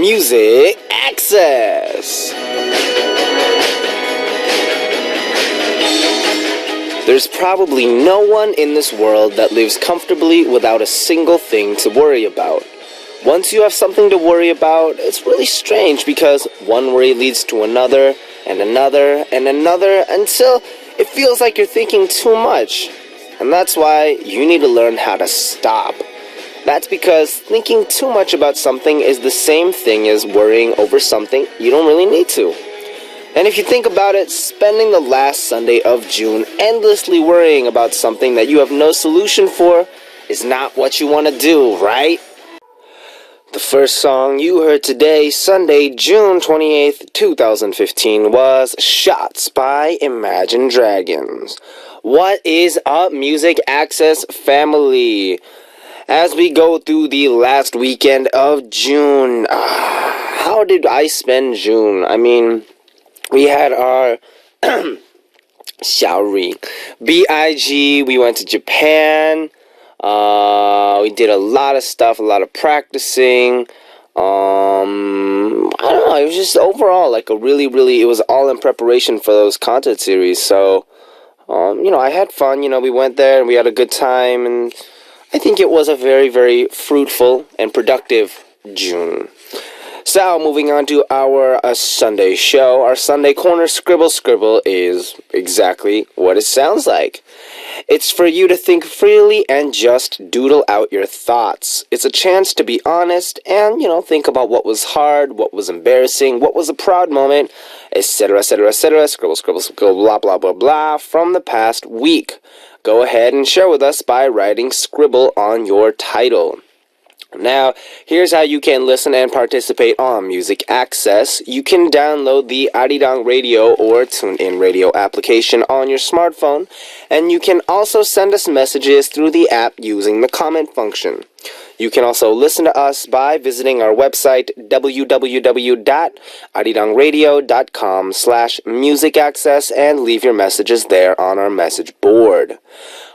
Music Access. There's probably no one in this world that lives comfortably without a single thing to worry about. Once you have something to worry about, it's really strange because one worry leads to another and another and another until it feels like you're thinking too much. And that's why you need to learn how to stop. That's because thinking too much about something is the same thing as worrying over something you don't really need to. And if you think about it, spending the last Sunday of June endlessly worrying about something that you have no solution for is not what you want to do, right? The first song you heard today, Sunday, June 28th, 2015, was Shots by Imagine Dragons. What is up, Music Access family? As we go through the last weekend of June, how did I spend June? I mean, we had our B.I.G., we went to Japan, we did a lot of stuff, a lot of practicing, I don't know, it was just overall like a really, it was all in preparation for those concert series, so, I had fun, we went there and we had a good time, and I think it was a very, very fruitful and productive June. So, moving on to our Sunday show, our Sunday Corner Scribble is exactly what it sounds like. It's for you to think freely and just doodle out your thoughts. It's a chance to be honest and, think about what was hard, what was embarrassing, what was a proud moment, etc., scribble, blah, blah, blah, blah, from the past week. Go ahead and share with us by writing scribble on your title. Now, here's how you can listen and participate on Music Access. You can download the Arirang Radio or TuneIn Radio application on your smartphone, and you can also send us messages through the app using the comment function. You can also listen to us by visiting our website www.arirangradio.com/musicaccess and leave your messages there on our message board.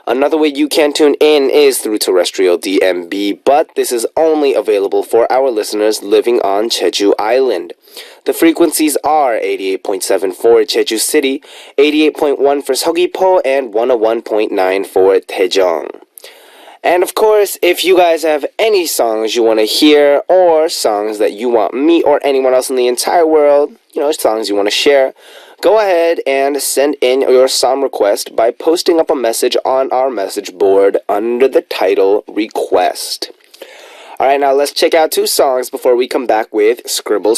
Another way you can tune in is through terrestrial DMB, but this is only available for our listeners living on Jeju Island. The frequencies are 88.7 for Jeju City, 88.1 for Seogwipo, and 101.9 for Daejeong. And of course, if you guys have any songs you want to hear or songs that you want me or anyone else in the entire world, songs you want to share, go ahead and send in your song request by posting up a message on our message board under the title Request. Alright, now let's check out two songs before we come back with Scribble.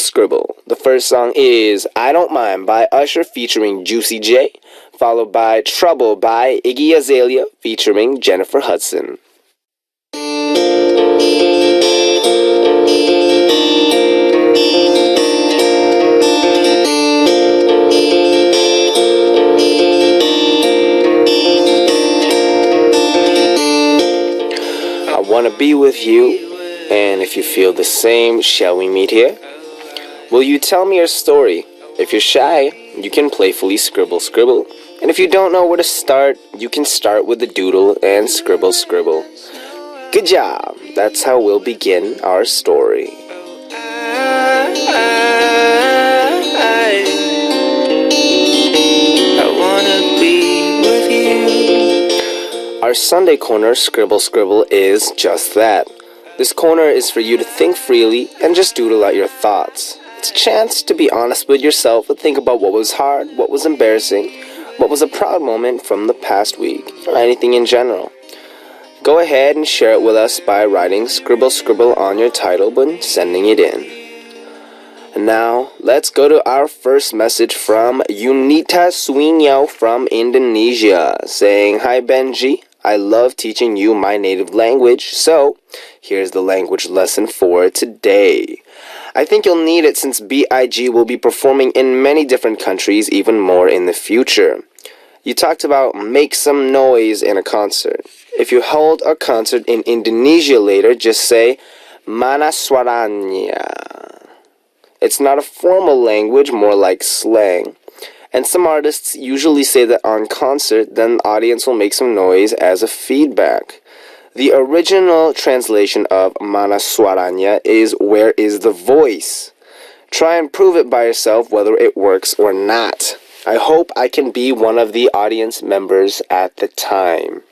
The first song is I Don't Mind by Usher featuring Juicy J, followed by Trouble by Iggy Azalea featuring Jennifer Hudson. I want to be with you, and if you feel the same, shall we meet here? Will you tell me your story? If you're shy, you can playfully scribble, and if you don't know where to start, you can start with a doodle and scribble. Good job! That's how we'll begin our story. I wanna be with you. Our Sunday Corner Scribble is just that. This corner is for you to think freely and just doodle out your thoughts. It's a chance to be honest with yourself and think about what was hard, what was embarrassing, what was a proud moment from the past week, or anything in general. Go ahead and share it with us by writing scribble on your title and sending it in. And now, let's go to our first message from Yunita Suinyao from Indonesia, saying, Hi Benji, I love teaching you my native language, so here's the language lesson for today. I think you'll need it since B.I.G. will be performing in many different countries, even more in the future. You talked about make some noise in a concert. If you hold a concert in Indonesia later, just say, Mana suaranya. It's not a formal language, more like slang. And some artists usually say that on concert, then the audience will make some noise as a feedback. The original translation of Mana suaranya is where is the voice? Try and prove it by yourself whether it works or not. I hope I can be one of the audience members at the time.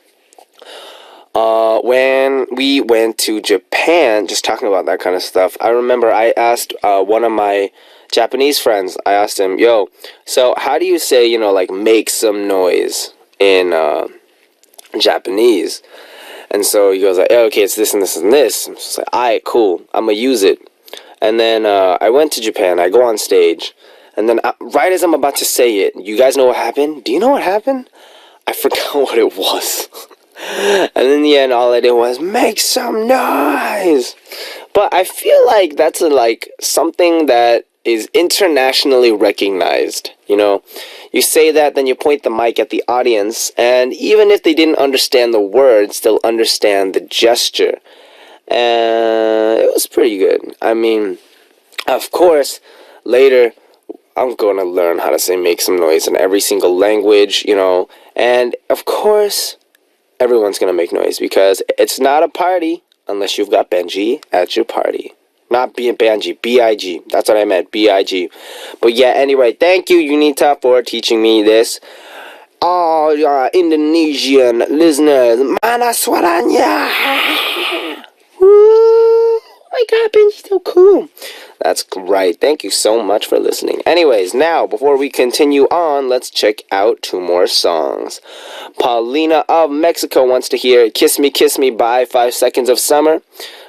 When we went to Japan, just talking about that kind of stuff, I remember I asked one of my Japanese friends, I asked him, yo, so how do you say, like make some noise in Japanese? And so he goes like, oh, okay, it's this and this and this. I'm just like, alright, cool, I'm gonna use it. And then I went to Japan, I go on stage, and then right as I'm about to say it, you guys know what happened? Do you know what happened? I forgot what it was. And in the end, all I did was make some noise. But I feel like that's something that is internationally recognized. You say that, then you point the mic at the audience, and even if they didn't understand the words, they'll understand the gesture. And it was pretty good. I mean, of course, later I'm going to learn how to say make some noise in every single language, and of course everyone's going to make noise because it's not a party unless you've got Benji at your party. Not Benji, B-I-G. That's what I meant, B-I-G. But yeah, anyway, thank you, Unita, for teaching me this. All Indonesian listeners, Mana Swaranya! Woo! Oh my god, Benji's so cool. That's great. Thank you so much for listening. Anyways, now, before we continue on, let's check out 2 more songs. Paulina of Mexico wants to hear Kiss Me by 5 Seconds of Summer,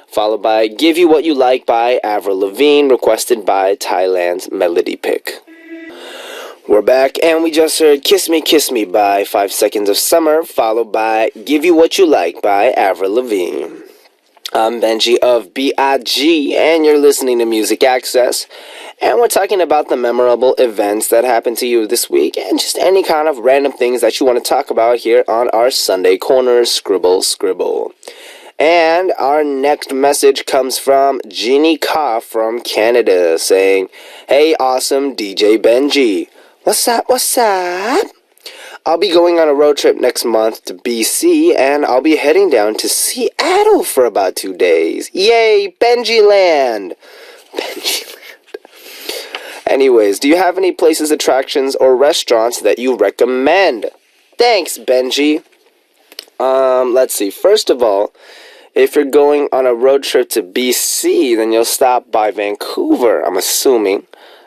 followed by Give You What You Like by Avril Lavigne, requested by Thailand's Melody Pick. We're back, and we just heard Kiss Me by 5 Seconds of Summer, followed by Give You What You Like by Avril Lavigne. I'm Benji of B.I.G, and you're listening to Music Access, and we're talking about the memorable events that happened to you this week, and just any kind of random things that you want to talk about here on our Sunday Corner Scribble. And our next message comes from Jeannie Ka from Canada, saying, Hey, awesome DJ Benji. What's up? I'll be going on a road trip next month to BC, and I'll be heading down to Seattle for about 2 days. Yay, Benji Land! Anyways, do you have any places, attractions, or restaurants that you recommend? Thanks, Benji. Let's see. First of all, if you're going on a road trip to BC, then you'll stop by Vancouver, I'm assuming.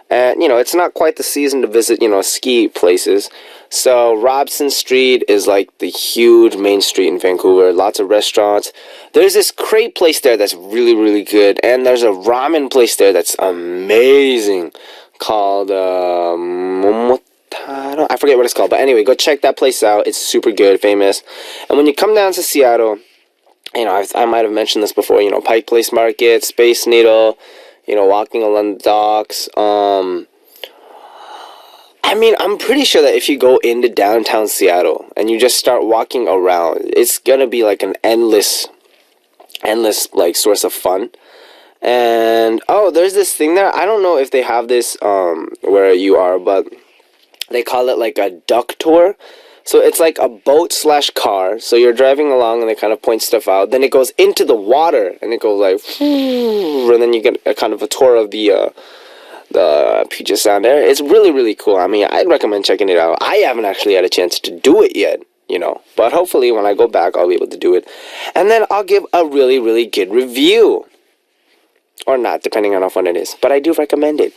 And, it's not quite the season to visit, ski places. So Robson Street is like the huge main street in Vancouver. Lots of restaurants. There's this crepe place there that's really, really good. And there's a ramen place there that's amazing called Momotaro. I forget what it's called. But anyway, go check that place out. It's super good, famous. And when you come down to Seattle, I might have mentioned this before, Pike Place Market, Space Needle, walking along the docks. I'm pretty sure that if you go into downtown Seattle and you just start walking around, it's gonna be like an endless source of fun. And there's this thing there. I don't know if they have this where you are, but they call it like a duck tour. So it's like a boat/car. So you're driving along and they kind of point stuff out. Then it goes into the water and it goes like, and then you get a kind of a tour of the Puget Sound there. It's really, really cool. I'd recommend checking it out. I haven't actually had a chance to do it yet, But hopefully when I go back, I'll be able to do it. And then I'll give a really, really good review. Or not, depending on how fun it is. But I do recommend it.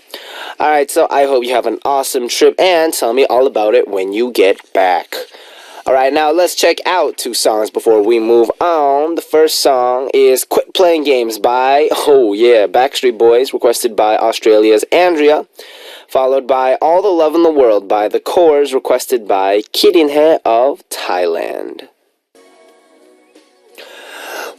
Alright, so I hope you have an awesome trip. And tell me all about it when you get back. Alright, now let's check out 2 songs before we move on. The first song is Quit Playing Games by, Backstreet Boys, requested by Australia's Andrea. Followed by All the Love in the World by The Corrs, requested by Kirinhe of Thailand.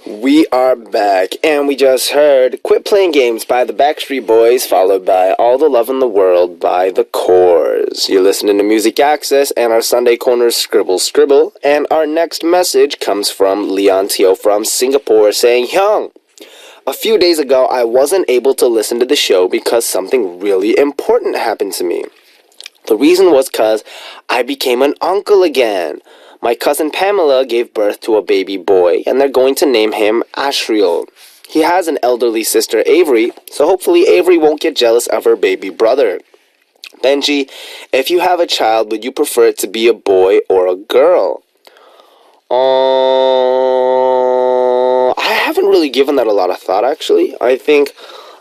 We are back, and we just heard Quit Playing Games by the Backstreet Boys, followed by All the Love in the World by The Corrs. You're listening to Music Access and our Sunday Corner Scribble, and our next message comes from Leontio from Singapore saying, Hyung, a few days ago I wasn't able to listen to the show because something really important happened to me. The reason was because I became an uncle again. My cousin Pamela gave birth to a baby boy, and they're going to name him Ashriel. He has an elderly sister, Avery, so hopefully Avery won't get jealous of her baby brother. Benji, if you have a child, would you prefer it to be a boy or a girl? I haven't really given that a lot of thought, actually. I think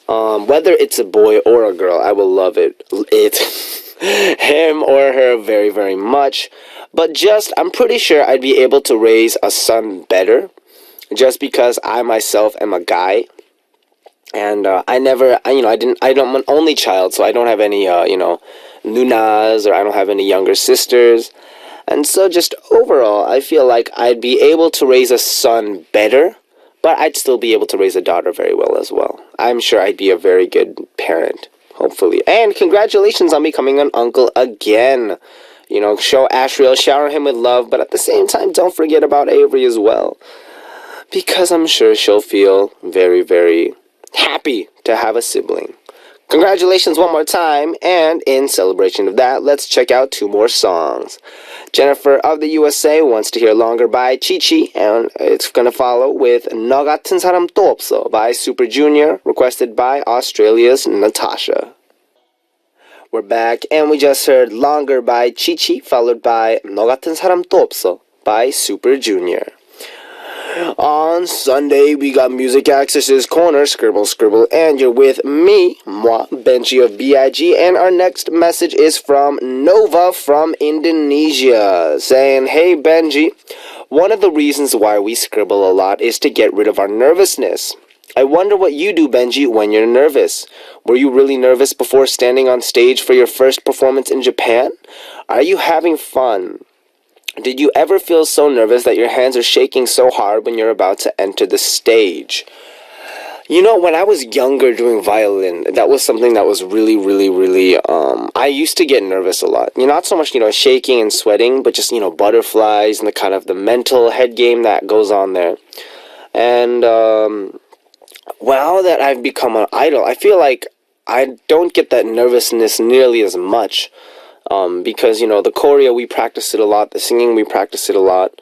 whether it's a boy or a girl, I will love it. Him or her very, very much. But I'm pretty sure I'd be able to raise a son better, just because I myself am a guy. And I'm an only child, so I don't have any, lunas, or I don't have any younger sisters. And so just overall, I feel like I'd be able to raise a son better, but I'd still be able to raise a daughter very well as well. I'm sure I'd be a very good parent, hopefully. And congratulations on becoming an uncle again. Show Ashriel, shower him with love, but at the same time, don't forget about Avery as well. Because I'm sure she'll feel very, very happy to have a sibling. Congratulations one more time, and in celebration of that, let's check out 2 more songs. Jennifer of the USA wants to hear Longer by Chi-Chi, and it's going to follow with 너 같은 사람 또 없어 by Super Junior, requested by Australia's Natasha. We're back, and we just heard Longer by Chi-Chi, followed by 너 같은 사람 또 없어 by Super Junior. On Sunday, we got Music Access's Corner, Scribble Scribble, and you're with me, moi, Benji of BIG, and our next message is from Nova from Indonesia, saying, Hey Benji, one of the reasons why we scribble a lot is to get rid of our nervousness. I wonder what you do, Benji, when you're nervous. Were you really nervous before standing on stage for your first performance in Japan? Are you having fun? Did you ever feel so nervous that your hands are shaking so hard when you're about to enter the stage? When I was younger doing violin, that was something that was really, really, really, I used to get nervous a lot. Not so much, shaking and sweating, but just, butterflies and the kind of the mental head game that goes on there. And, now that I've become an idol, I feel like I don't get that nervousness nearly as much. Because, the choreo, we practice it a lot, the singing, we practice it a lot,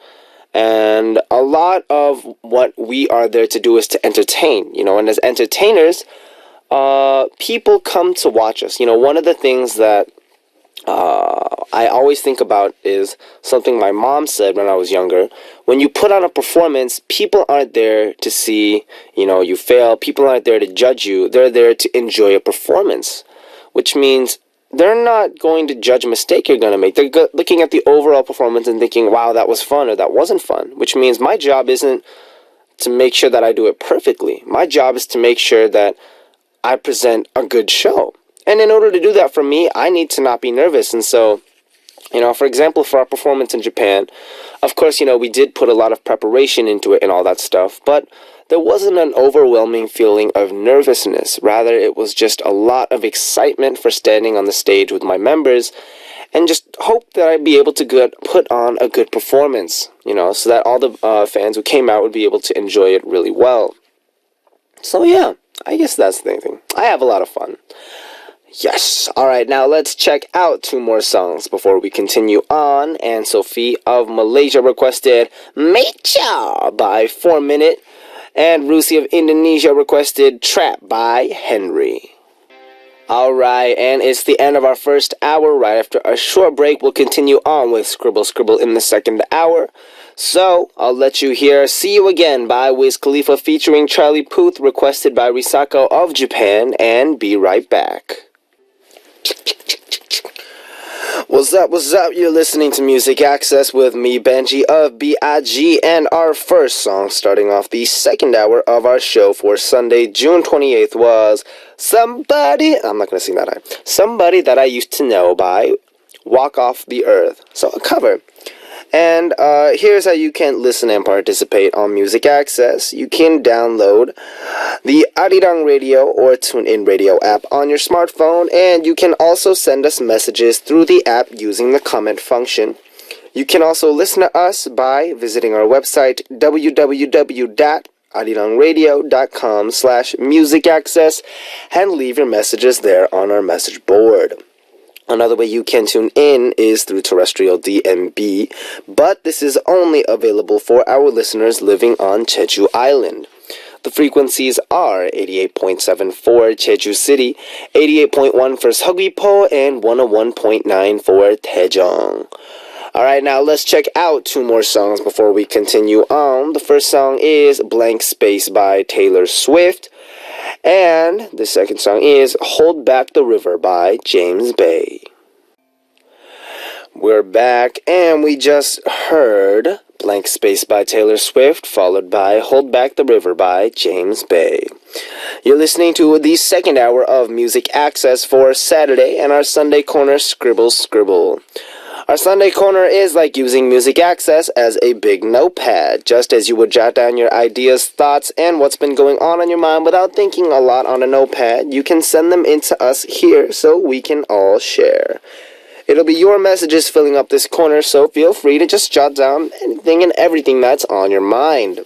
and a lot of what we are there to do is to entertain, and as entertainers, people come to watch us. One of the things that I always think about is something my mom said when I was younger. When you put on a performance, people aren't there to see, you fail, people aren't there to judge you, they're there to enjoy a performance, which means they're not going to judge a mistake you're going to make. They're looking at the overall performance and thinking, wow, that was fun or that wasn't fun, which means my job isn't to make sure that I do it perfectly. My job is to make sure that I present a good show. And in order to do that for me, I need to not be nervous. And so, for example, for our performance in Japan, of course, we did put a lot of preparation into it and all that stuff, but there wasn't an overwhelming feeling of nervousness. Rather, it was just a lot of excitement for standing on the stage with my members and just hope that I'd be able to put on a good performance, so that all the fans who came out would be able to enjoy it really well. So yeah, I guess that's the thing. I have a lot of fun. Yes. Alright, now let's check out 2 more songs before we continue on. And Sophie of Malaysia requested Mecha by 4 Minute. And Rusi of Indonesia requested Trap by Henry. Alright, and it's the end of our first hour. Right after a short break, we'll continue on with Scribble Scribble in the second hour. So, I'll let you hear See You Again by Wiz Khalifa featuring Charlie Puth, requested by Risako of Japan, and be right back. What's up, you're listening to Music Access with me, Benji of BIG, and our first song starting off the second hour of our show for Sunday, June 28th was Somebody That I Used to Know by Walk Off the Earth, so a cover. And here's how you can listen and participate on Music Access. You can download the Arirang Radio or TuneIn Radio app on your smartphone, and you can also send us messages through the app using the comment function. You can also listen to us by visiting our website www.arirangradio.com/musicaccess and leave your messages there on our message board. Another way you can tune in is through terrestrial DMB, but this is only available for our listeners living on Jeju Island. The frequencies are 88.7 for Jeju City, 88.1 for Seogwipo, and 101.9 for Daejeong. Alright, now let's check out two more songs before we continue on. The first song is Blank Space by Taylor Swift. And the second song is Hold Back the River by James Bay. We're back, and we just heard Blank Space by Taylor Swift, followed by Hold Back the River by James Bay. You're listening to the second hour of Music Access for Saturday, and our Sunday Corner Scribble Scribble. Our Sunday Corner is like using Music Access as a big notepad. Just as you would jot down your ideas, thoughts, and what's been going on your mind without thinking a lot on a notepad, you can send them in to us here so we can all share. It'll be your messages filling up this corner, so feel free to just jot down anything and everything that's on your mind.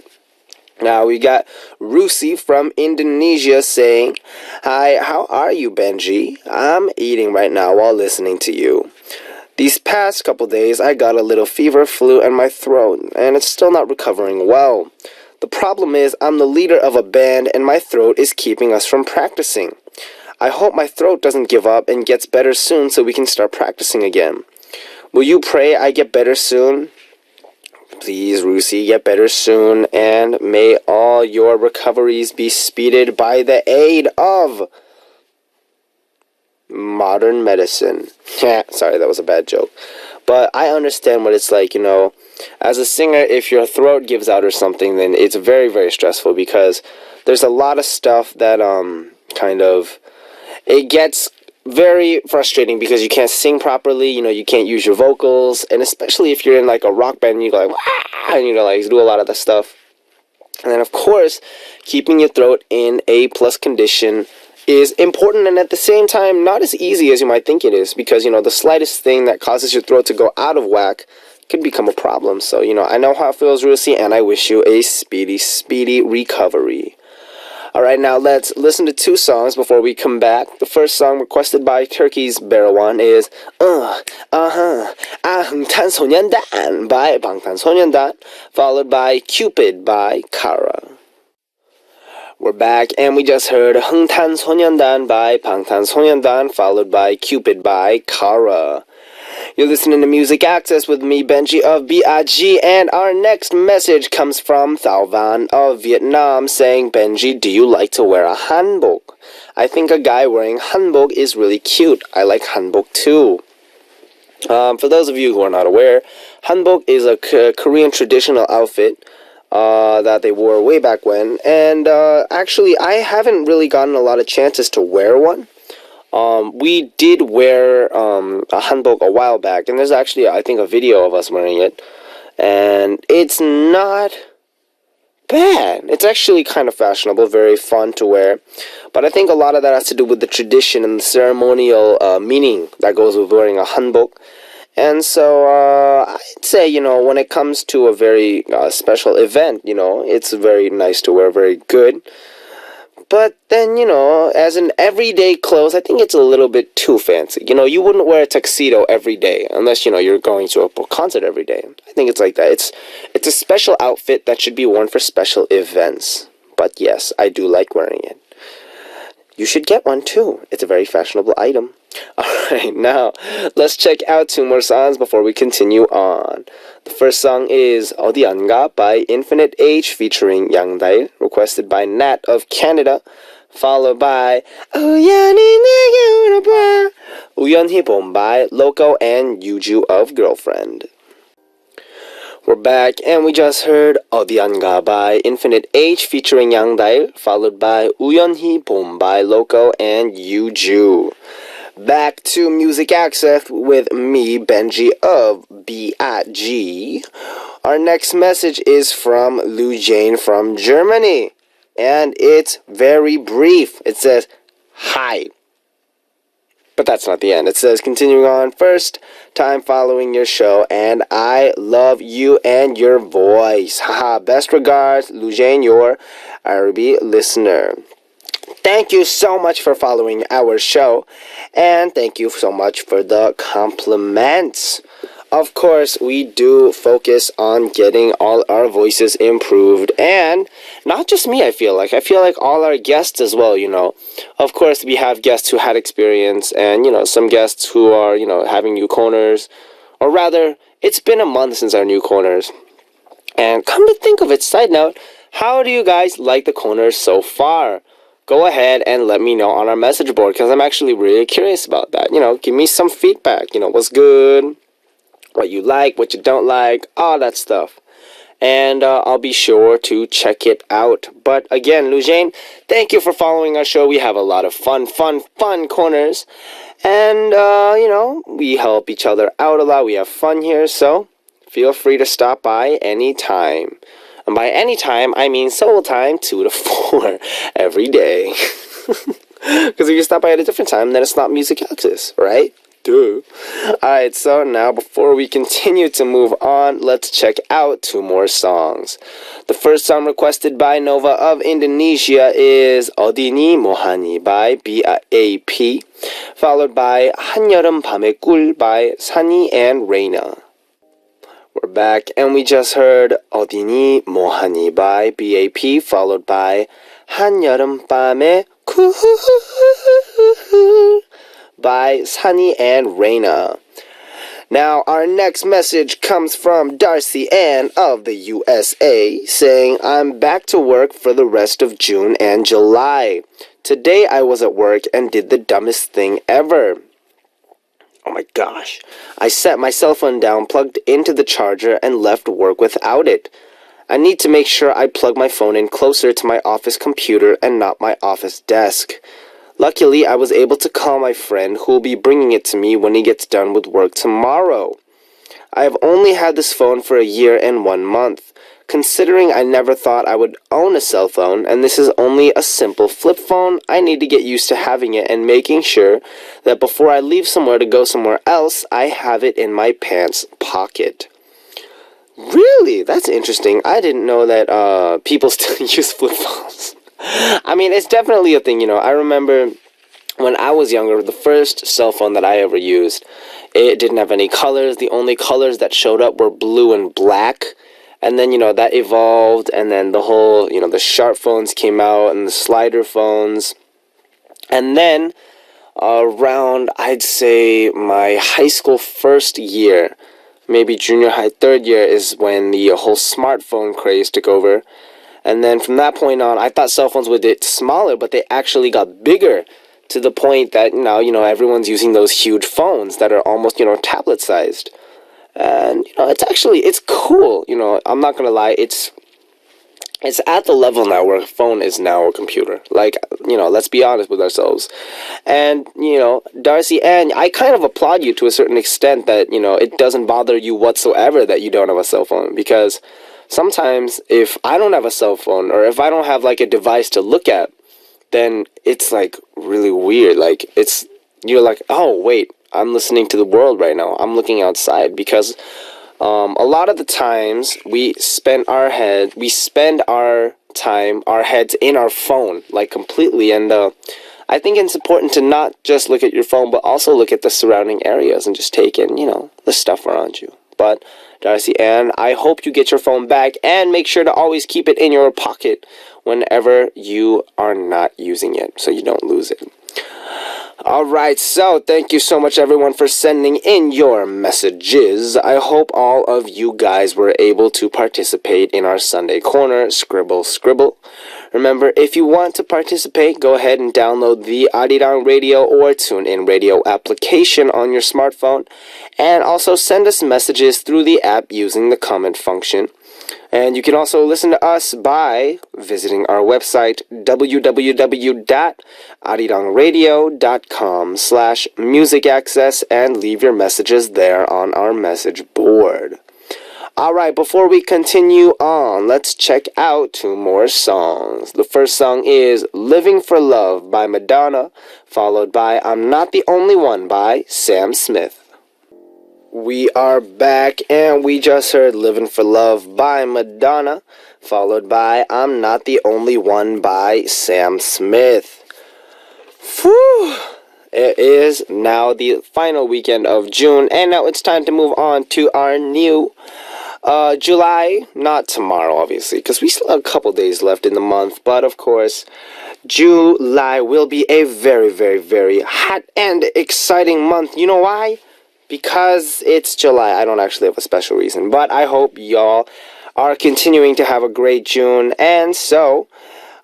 Now we got Rusi from Indonesia saying, "Hi, how are you, Benji? I'm eating right now while listening to you. These past couple days, I got a little fever, flu, in my throat, and it's still not recovering well. The problem is I'm the leader of a band, and my throat is keeping us from practicing. I hope my throat doesn't give up and gets better soon so we can start practicing again. Will you pray I get better soon? Please, Rusi, get better soon, and may all your recoveries be speeded by the aid of modern medicine." Sorry, that was a bad joke. But I understand what it's like, As a singer, if your throat gives out or something, then it's very, very stressful because there's a lot of stuff that it gets very frustrating because you can't sing properly, you can't use your vocals, and especially if you're in like a rock band and you go like, "Wah!" and do a lot of that stuff. And then of course, keeping your throat in A+ condition is important, and at the same time not as easy as you might think it is, because the slightest thing that causes your throat to go out of whack could become a problem. So I know how it feels, Rusi, and I wish you a speedy recovery. Alright, now let's listen to two songs before we come back. The first song requested by Turkey's Barawan is 방탄소년단 by 방탄소년단, followed by Cupid by Kara. We're back, and we just heard 방탄소년단 by 방탄소년단, followed by Cupid by Kara. You're listening to Music Access with me, Benji of BIG, and our next message comes from Thao Van of Vietnam saying, "Benji, do you like to wear a hanbok? I think a guy wearing hanbok is really cute. I like hanbok too." For those of you who are not aware, hanbok is a Korean traditional outfit that they wore way back when, and actually I haven't really gotten a lot of chances to wear one. We did wear a hanbok a while back, and there's actually, I think, a video of us wearing it, and it's not bad. It's actually kind of fashionable, very fun to wear, but I think a lot of that has to do with the tradition and the ceremonial meaning that goes with wearing a hanbok. And so I'd say, when it comes to a very special event, it's very nice to wear, very good. But then, as an everyday clothes, I think it's a little bit too fancy. You wouldn't wear a tuxedo every day unless, you're going to a concert every day. I think it's like that. It's a special outfit that should be worn for special events. But yes, I do like wearing it. You should get one too. It's a very fashionable item. Alright, now let's check out two more songs before we continue on. The first song is 어디 안 가 by Infinite H featuring Yang Dail, requested by Nat of Canada, followed by 우연히 내게 울어봐, 우연히 봄 by Loco and Yuju of Girlfriend. We're back, and we just heard 어디 안 가 by Infinite H featuring Yang Dail, followed by 우연히 봄 by Loco and Yuju. Back to Music Access with me, Benji of BIG. Our next message is from Lou Jane from Germany, and it's very brief. It says, "Hi." But that's not the end. It says, "Continuing on, first time following your show, and I love you and your voice. Haha, best regards, Lou Jane, your Arabic listener." Thank you so much for following our show, and thank you so much for the compliments. Of course, we do focus on getting all our voices improved, and not just me, I feel like all our guests as well, Of course, we have guests who had experience, and, some guests who are, having new corners, or rather, it's been a month since our new corners. And come to think of it, side note, how do you guys like the corners so far? Go ahead and let me know on our message board, because I'm actually really curious about that. Give me some feedback. What's good, what you like, what you don't like, all that stuff. And I'll be sure to check it out. But again, Lujane, thank you for following our show. We have a lot of fun corners. And, we help each other out a lot. We have fun here, so feel free to stop by anytime. And by anytime, I mean Seoul time, 2 to 4 every day. Because if you stop by at a different time, then it's not Music Access, right? Duh. Alright, so now before we continue to move on, let's check out 2 more songs. The first song requested by Nova of Indonesia is 어디니 뭐하니 by BAP, followed by 한여름 밤의 꿀 by Sunny and Reina. We're back, and we just heard 어디니 뭐하니 by BAP, followed by 한여름 밤의 꿀 by Sunny and Reina. Now, our next message comes from Darcy Ann of the USA, saying, I'm back to work for the rest of June and July. Today I was at work and did the dumbest thing ever. Oh my gosh. I set my cell phone down, plugged into the charger, and left work without it. I need to make sure I plug my phone in closer to my office computer and not my office desk. Luckily, I was able to call my friend who will be bringing it to me when he gets done with work tomorrow. I have only had this phone for a year and 1 month. Considering I never thought I would own a cell phone, and this is only a simple flip phone, I need to get used to having it and making sure that before I leave somewhere to go somewhere else, I have it in my pants pocket. Really? That's interesting. I didn't know that people still use flip phones. I mean, it's definitely a thing, I remember when I was younger, the first cell phone that I ever used, it didn't have any colors. The only colors that showed up were blue and black. And then, that evolved, and then the whole, the sharp phones came out, and the slider phones. And then, around, I'd say, my high school first year, maybe junior high third year, is when the whole smartphone craze took over. And then from that point on, I thought cell phones would get smaller, but they actually got bigger to the point that now, everyone's using those huge phones that are almost, tablet-sized. And, it's cool, I'm not going to lie, it's at the level now where a phone is now a computer. Like, let's be honest with ourselves. And, Darcy Ann, I kind of applaud you to a certain extent that, it doesn't bother you whatsoever that you don't have a cell phone, because sometimes if I don't have a cell phone, or if I don't have like a device to look at, then it's like really weird. Like you're like, oh wait, I'm listening to the world right now. I'm looking outside, because a lot of the times we spend our heads in our phone, like completely. And I think it's important to not just look at your phone, but also look at the surrounding areas and just take in, the stuff around you. But Darcy Ann, I hope you get your phone back, and make sure to always keep it in your pocket whenever you are not using it, so you don't lose it. Alright, so thank you so much everyone for sending in your messages. I hope all of you guys were able to participate in our Sunday Corner, Scribble Scribble. Remember, if you want to participate, go ahead and download the Arirang Radio or TuneIn Radio application on your smartphone, and also send us messages through the app using the comment function. And you can also listen to us by visiting our website, www.arirangradio.com/musicaccess, and leave your messages there on our message board. Alright, before we continue on, let's check out 2 more songs. The first song is Living for Love by Madonna, followed by I'm Not the Only One by Sam Smith. We are back, and we just heard Living for Love by Madonna, followed by I'm Not the Only One by Sam Smith. Whew. It is now the final weekend of June, and now it's time to move on to our new July. Not tomorrow, obviously, because we still have a couple days left in the month, but of course, July will be a very, very, very hot and exciting month. You know why? Because it's July. I don't actually have a special reason, but I hope y'all are continuing to have a great June, and so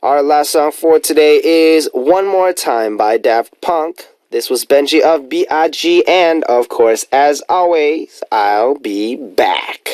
our last song for today is One More Time by Daft Punk. This was Benji of B.I.G. and, of course, as always, I'll be back.